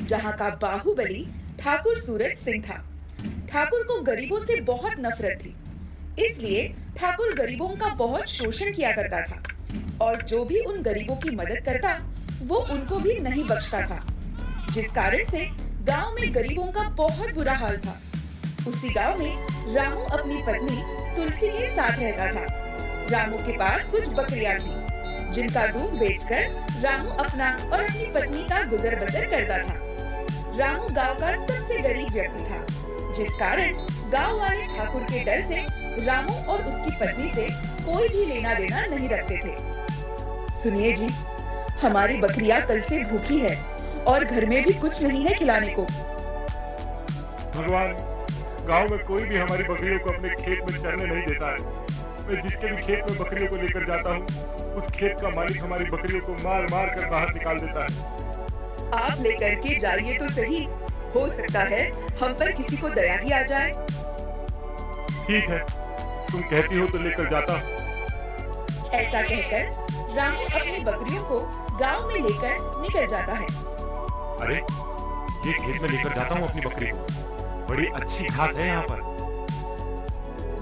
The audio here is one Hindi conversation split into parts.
जहाँ का बाहुबली ठाकुर सूरज सिंह था। ठाकुर को गरीबों से बहुत नफरत थी, इसलिए ठाकुर गरीबों का बहुत शोषण किया करता था और जो भी उन गरीबों की मदद करता वो उनको भी नहीं बख्शता था, जिस कारण से गांव में गरीबों का बहुत बुरा हाल था। उसी गांव में रामू अपनी पत्नी तुलसी के साथ रहता था। रामू के पास कुछ बकरियां थी, जिनका दूध बेचकर रामू अपना और अपनी पत्नी का गुजर बसर करता था। रामू गांव का सबसे गरीब व्यक्ति था, जिस कारण गांव वाले ठाकुर के डर से रामू और उसकी पत्नी से कोई भी लेना देना नहीं रखते थे। सुनिए जी, हमारी बकरियां कल से भूखी है और घर में भी कुछ नहीं है खिलाने को। भगवान, गांव में कोई भी हमारी बकरियों को अपने खेत में चरने नहीं देता है। मैं जिसके भी खेत में बकरियों को लेकर जाता हूँ, उस खेत का मालिक हमारी बकरियों को मार मार कर बाहर निकाल देता है। आप लेकर के जाइए तो सही, हो सकता है हम पर किसी को दया ही आ जाए। ठीक है, तुम कहती हो तो लेकर जाता हूँ। ऐसा कहकर रामू अपनी बकरियों को गांव में लेकर निकल जाता है। अरे, ये खेत में लेकर जाता हूँ अपनी बकरी को। बड़ी अच्छी घास है यहाँ पर।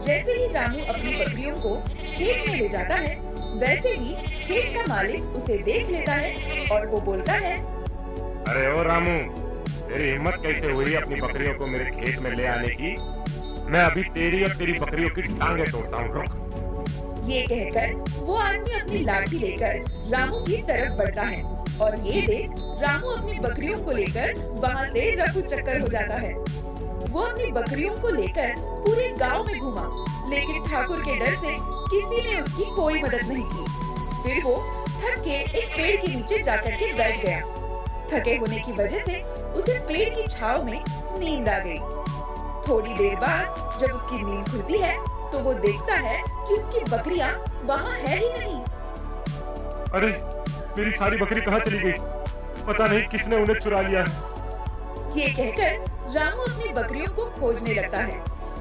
जैसे ही रामू अपनी बकरियों को खेत में ले जाता है, वैसे ही खेत का मालिक उसे देख लेता है और वो बोलता है, अरे ओ रामू, तेरी हिम्मत कैसे हुई अपनी बकरियों को मेरे खेत में ले आने की? मैं अभी तेरी और तेरी बकरियों की टांगे तोड़ता हूँ। ये कहकर वो आदमी अपनी लाठी लेकर रामू की तरफ बढ़ता है और ये देख रामू अपनी बकरियों को लेकर वहाँ से रफू चक्कर हो जाता है। वो अपनी बकरियों को लेकर पूरे गांव में घूमा, लेकिन ठाकुर के डर से किसी ने उसकी कोई मदद नहीं की। फिर वो थक के एक पेड़ के नीचे जाकर के बैठ गया। थके होने की वजह से उसे पेड़ की छांव में नींद आ गई। थोड़ी देर बाद जब उसकी नींद खुलती है तो वो देखता है कि उसकी बकरियां वहाँ है ही नहीं। अरे, मेरी सारी बकरी कहाँ चली गई? पता नहीं किसने उन्हें चुरा लिया है। ये कहकर रामू अपनी बकरियों को खोजने लगता है।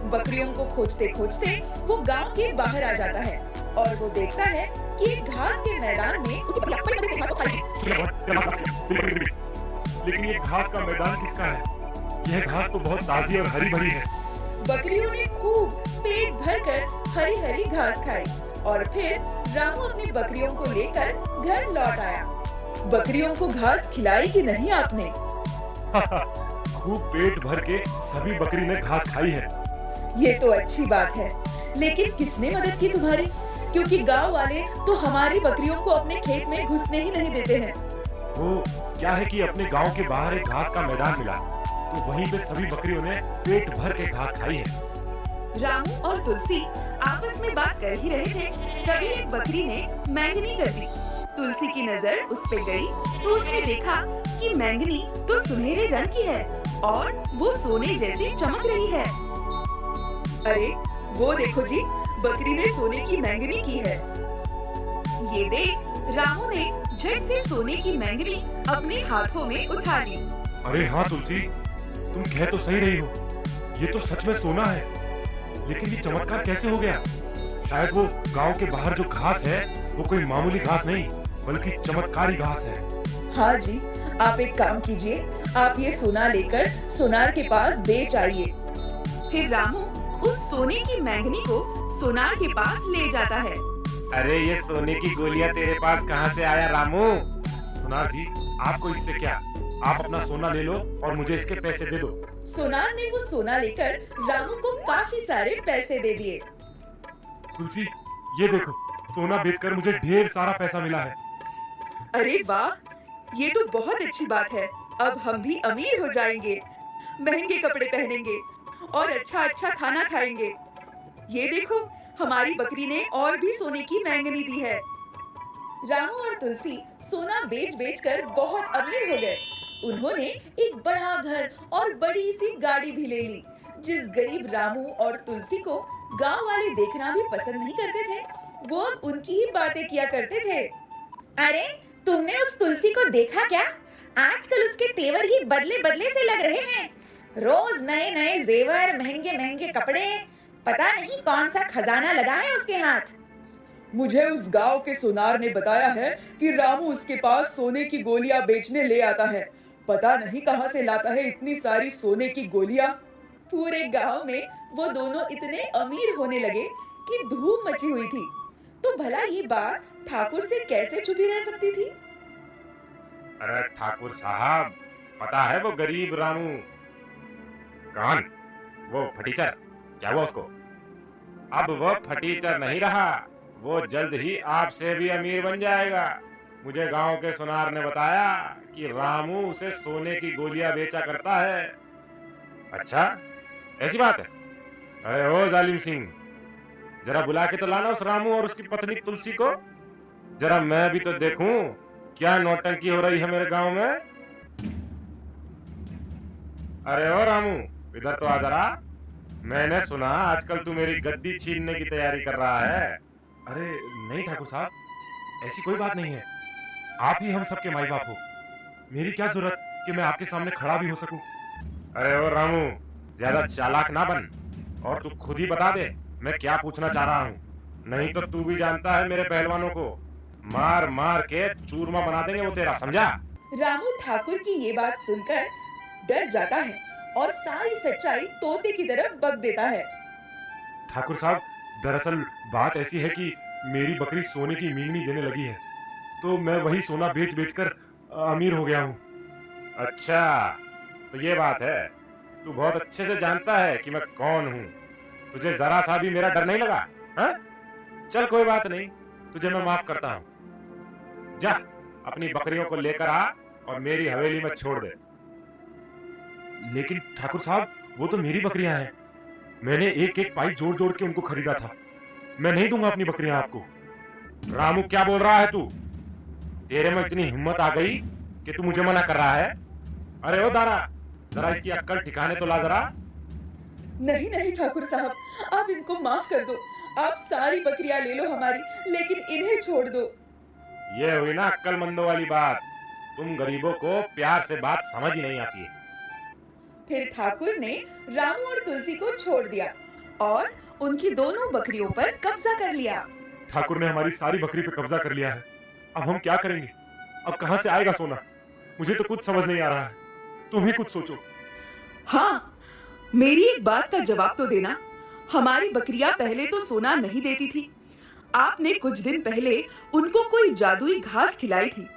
बकरियों को खोजते खोजते वो गांव के बाहर आ जाता है और वो देखता है कि एक घास के मैदान में उसकी बकरी अपनी घास को खा रही है। लेकिन ये घास का मैदान किसका है? यह घास तो बहुत ताजी और हरी भरी है। बकरियों ने खूब पेट भरकर हरी हरी घास खाई और फिर रामू अपनी बकरियों को लेकर घर लौट आया। बकरियों को घास खिलाई कि नहीं आपने? खूब पेट भर के सभी बकरी ने घास खाई है। ये तो अच्छी बात है, लेकिन किसने मदद की तुम्हारी? क्योंकि गांव वाले तो हमारी बकरियों को अपने खेत में घुसने ही नहीं देते हैं। वो क्या है कि अपने गांव के बाहर एक घास का मैदान मिला, तो वहीं पे सभी बकरियों ने पेट भर के घास खाई है। रामू और तुलसी आपस में बात कर ही रहे थे, तभी एक बकरी ने मैंगनी कर दी। तुलसी की नजर उस पे गई तो उसने देखा कि मैंगनी तो सुनहरे रंग की है और वो सोने जैसी चमक रही है। अरे वो देखो जी, बकरी ने सोने की मैंगनी की है। ये देख रामू ने झट से सोने की मैंगनी अपने हाथों में उठा ली। अरे हाँ तुलसी, तुम कह तो सही रही हो, ये तो सच में सोना है। लेकिन ये चमत्कार कैसे हो गया? शायद वो गांव के बाहर जो घास है वो कोई मामूली घास नहीं, बल्कि चमत्कारी घास है। हाँ जी, आप एक काम कीजिए, आप ये सोना लेकर सोनार के पास बेच आइए। फिर रामू उस सोने की मैंगनी को सोनार के पास ले जाता है। अरे ये सोने की गोलियां तेरे पास कहाँ से आया रामू? सोनार जी, आपको इससे क्या? आप अपना सोना ले लो और मुझे इसके पैसे दे दो। सोनार ने वो सोना लेकर रामू को काफी सारे पैसे दे दिए। तुलसी, ये देखो, सोना बेचकर मुझे ढेर सारा पैसा मिला है। अरे वाह, ये तो बहुत अच्छी बात है। अब हम भी अमीर हो जाएंगे, महंगे कपड़े पहनेंगे और अच्छा अच्छा खाना खाएंगे। ये देखो, हमारी बकरी ने और भी सोने की मैंगनी दी है। रामू और तुलसी सोना बेच बेच कर बहुत अमीर हो गए। उन्होंने एक बड़ा घर और बड़ी सी गाड़ी भी ले ली। जिस गरीब रामू और तुलसी को गांव वाले देखना भी पसंद नहीं करते थे, वो अब उनकी ही बातें किया करते थे। अरे तुमने उस तुलसी को देखा क्या? आजकल उसके तेवर ही बदले बदले से लग रहे हैं। रोज नए नए जेवर, महंगे महंगे कपड़े, पता नहीं कौन सा खजाना लगा है उसके हाथ। मुझे उस गांव के सुनार ने बताया है कि रामू उसके पास सोने की गोलियां बेचने ले आता है, पता नहीं कहां से लाता है इतनी सारी सोने की गोलियां। पूरे गांव में वो दोनों इतने अमीर होने लगे कि धूम मची हुई थी। तो भला ये बात ठाकुर से कैसे छुपी रह सकती थी? अरे ठाकुर साहब, पता है वो गरीब रामू? कौन? वो फटीचर, क्या हुआ उसको? अब वो फटीचर नहीं रहा, वो जल्द ही आपसे भी अमीर बन जाएगा। मुझे गांव के सुनार ने बताया कि रामू उसे सोने की गोलियां बेचा करता है। अच्छा, ऐसी बात है? अरे ओ जालिम सिंह, जरा बुला के तो लाना उस रामू और उसकी पत्नी तुलसी को। जरा मैं भी तो देखूं क्या नौटंकी हो रही है मेरे गांव में। अरे ओ रामू, इधर तो आ जरा। मैंने सुना आजकल तू मेरी गद्दी छीनने की तैयारी कर रहा है। अरे नहीं ठाकुर साहब, ऐसी कोई बात नहीं है। आप ही हम सबके माई बाप हो। मेरी क्या जरूरत कि मैं आपके सामने खड़ा भी हो सकूं। अरे ओ रामू, ज्यादा चालाक ना बन और तू खुद ही बता दे मैं क्या पूछना चाह रहा हूँ। नहीं तो तू भी जानता है मेरे पहलवानों को मार मार के चूरमा बना देंगे वो तेरा, समझा? रामू ठाकुर की ये बात सुनकर डर जाता है और सारी सच्चाई तोते की तरफ बक देता है। ठाकुर साहब, दरअसल बात ऐसी है कि मेरी बकरी सोने की मींगनी देने लगी है, तो मैं वही सोना बेच बेच कर अमीर हो गया हूँ। अच्छा, तो ये बात है। तू बहुत अच्छे से जानता है कि मैं कौन हूँ। तुझे जरा सा भी मेरा डर नहीं लगा? हाँ? चल कोई बात नहीं, तुझे मैं माफ करता हूँ। जा अपनी बकरियों को लेकर आ और मेरी हवेली में छोड़ दे। लेकिन ठाकुर साहब, वो तो मेरी बकरियां हैं। मैंने एक एक पाई जोड़ जोड़ के उनको खरीदा था। मैं नहीं दूंगा अपनी बकरियां आपको। रामू, क्या बोल रहा है तू? तेरे में इतनी हिम्मत आ गई कि तू मुझे मना कर रहा है? अरे ओ दारा, जरा इसकी अक्ल ठिकाने तो ला जरा। नहीं नहीं ठाकुर साहब, आप इनको माफ कर दो। आप सारी बकरियां ले लो हमारी, लेकिन इन्हें छोड़ दो। ये हुई ना अक्लमंदों वाली बात। तुम गरीबों को प्यार से बात समझ ही नहीं आती है। फिर ठाकुर ने रामू और तुलसी को छोड़ दिया और उनकी दोनों बकरियों पर कब्जा कर लिया। ठाकुर ने हमारी सारी बकरी पे कब्जा कर लिया है। अब हम क्या करेंगे? अब कहां से आएगा सोना? मुझे तो कुछ समझ नहीं आ रहा है। तुम ही कुछ सोचो। हाँ, मेरी एक बात का जवाब तो देना। हमारी बकरियां पहले तो सोना नहीं देती थी। आपने कुछ दिन पहले उनको कोई जादुई घास खिलाई थी,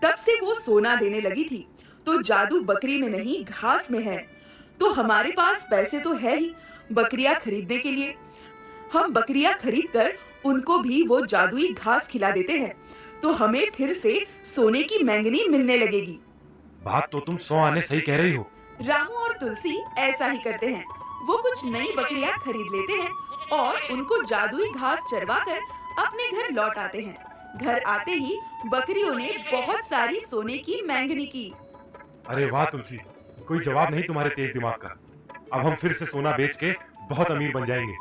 तब से वो सोना देने लगी थी। तो जादू बकरी में नहीं, घास में है। तो हमारे पास पैसे तो है ही बकरियां खरीदने के लिए। हम बकरियां खरीदकर उनको भी वो जादुई घास खिला देते हैं, तो हमें फिर से सोने की मैंगनी मिलने लगेगी। बात तो तुम 100 आने सही कह रही हो। रामू और तुलसी ऐसा ही करते हैं। वो कुछ नई बकरियां खरीद लेते हैं और उनको जादुई घास चरवाकर अपने घर लौट आते हैं। घर आते ही बकरियों ने बहुत सारी सोने की मैंगनी की। अरे वाह तुलसी, कोई जवाब नहीं तुम्हारे तेज दिमाग का। अब हम फिर से सोना बेच के बहुत अमीर बन जाएंगे।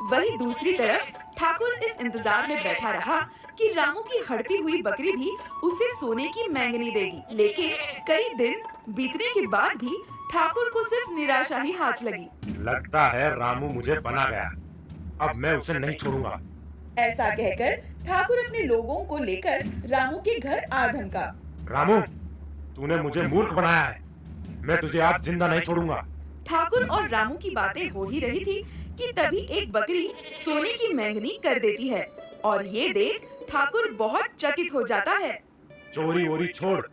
वही दूसरी तरफ ठाकुर इस इंतजार में बैठा रहा कि रामू की हड़पी हुई बकरी भी उसे सोने की मैंगनी देगी। लेकिन कई दिन बीतने के बाद भी ठाकुर को सिर्फ निराशा ही हाथ लगी। लगता है रामू मुझे बना गया। अब मैं उसे नहीं छोड़ूंगा। ऐसा कहकर ठाकुर अपने लोगों को लेकर रामू के घर आ धमका। रामू, तूने मुझे मूर्ख बनाया है। मैं तुझे आज जिंदा नहीं छोड़ूंगा। ठाकुर और रामू की बातें हो ही रही थी कि तभी एक बकरी सोने की मैंगनी कर देती है और ये देख ठाकुर बहुत चकित हो जाता है। चोरी वोरी छोड़,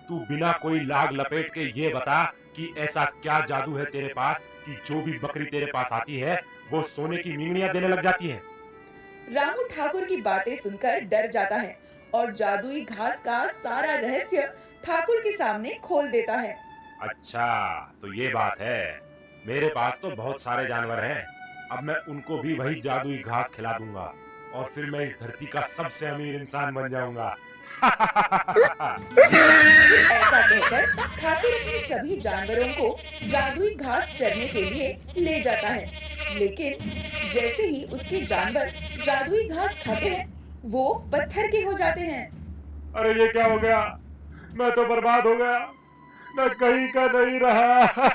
तू बिना कोई लाग लपेट के ये बता कि ऐसा क्या जादू है तेरे पास कि जो भी बकरी तेरे पास आती है वो सोने की मींगनियां देने लग जाती है। रामू ठाकुर की बातें सुनकर डर जाता है और जादुई घास का सारा रहस्य ठाकुर के सामने खोल देता है। अच्छा, तो ये बात है। मेरे पास तो बहुत सारे जानवर हैं। अब मैं उनको भी वही जादुई घास खिला दूंगा और फिर मैं इस धरती का सबसे अमीर इंसान बन जाऊंगा। ऐसा कहकर ठाकुर अपने सभी जानवरों को जादुई घास चरने के लिए ले जाता है। लेकिन जैसे ही उसके जानवर जादुई घास खाते हैं, वो पत्थर के हो जाते हैं। अरे ये क्या हो गया? मैं तो बर्बाद हो गया। मैं कहीं का नहीं रहा।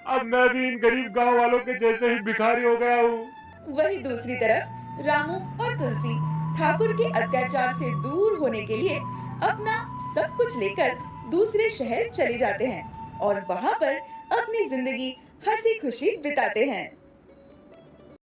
अब मैं भी इन गरीब गांव वालों के जैसे ही भिखारी हो गया हूँ। वही दूसरी तरफ रामू और तुलसी ठाकुर के अत्याचार से दूर होने के लिए अपना सब कुछ लेकर दूसरे शहर चले जाते हैं और वहाँ पर अपनी जिंदगी हंसी खुशी बिताते हैं।